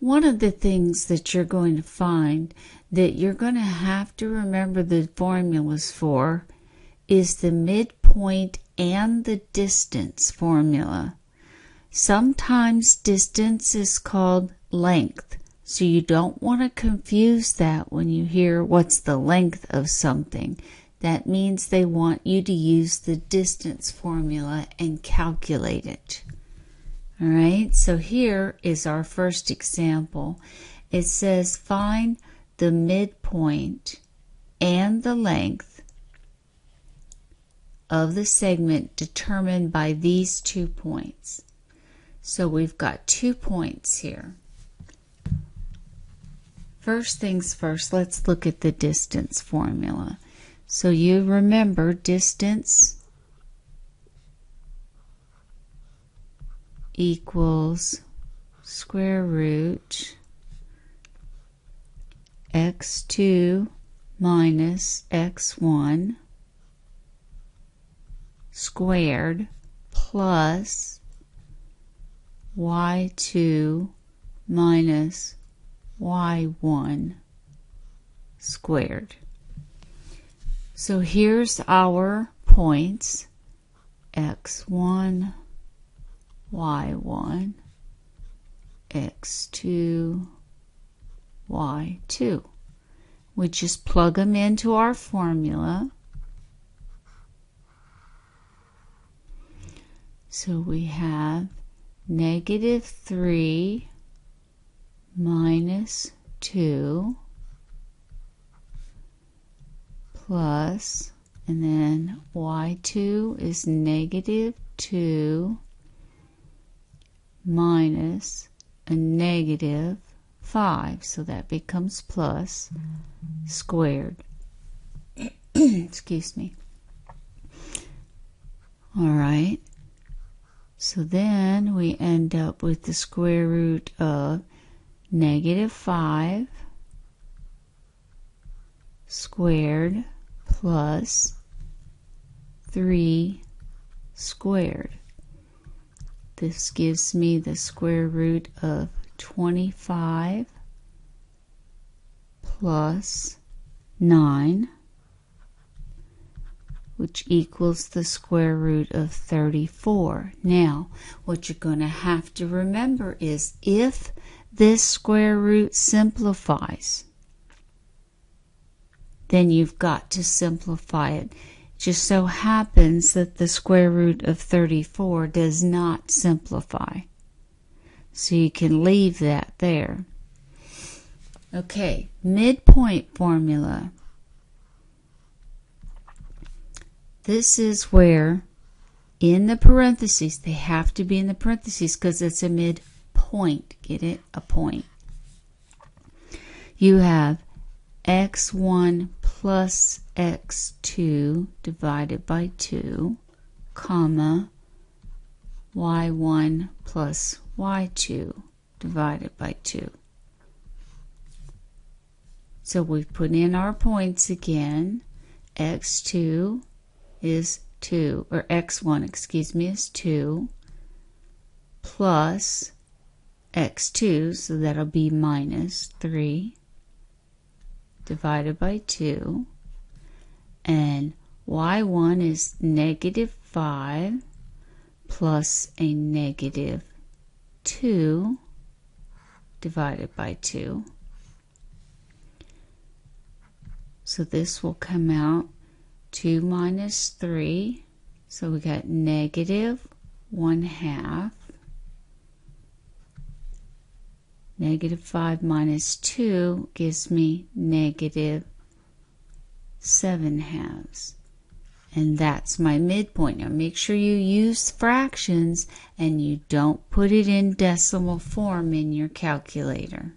One of the things that you're going to find that you're going to have to remember the formulas for is the midpoint and the distance formula. Sometimes distance is called length, so you don't want to confuse that when you hear what's the length of something. That means they want you to use the distance formula and calculate it. All right, so here is our first example. It says find the midpoint and the length of the segment determined by these 2 points. So we've got 2 points here. First things first, let's look at the distance formula. So you remember distance equals square root x2 minus x1 squared plus y2 minus y1 squared. So here's our points, x1, y1, x2, y2. We just plug them into our formula. So we have -3 minus 2 plus, and then y2 is -2 minus a -5, so that becomes plus squared. Excuse me. All right, so then we end up with the square root of -5 squared plus 3 squared. This gives me the square root of 25 plus 9, which equals the square root of 34. Now, what you're going to have to remember is if this square root simplifies, then you've got to simplify it. Just so happens that the square root of 34 does not simplify. So you can leave that there. Okay, midpoint formula. This is where in the parentheses, they have to be in the parentheses because it's a midpoint. Get it? A point. You have x1 plus x2 divided by 2, comma, y1 plus y2 divided by 2. So we put in our points again. x2 is 2, or x1, excuse me, is 2, plus x2, so that'll be minus 3, divided by 2, and y1 is -5 plus a -2 divided by 2. So this will come out 2 minus 3, so we got -1/2. -5 minus 2 gives me -7/2. And that's my midpoint. Now make sure you use fractions and you don't put it in decimal form in your calculator.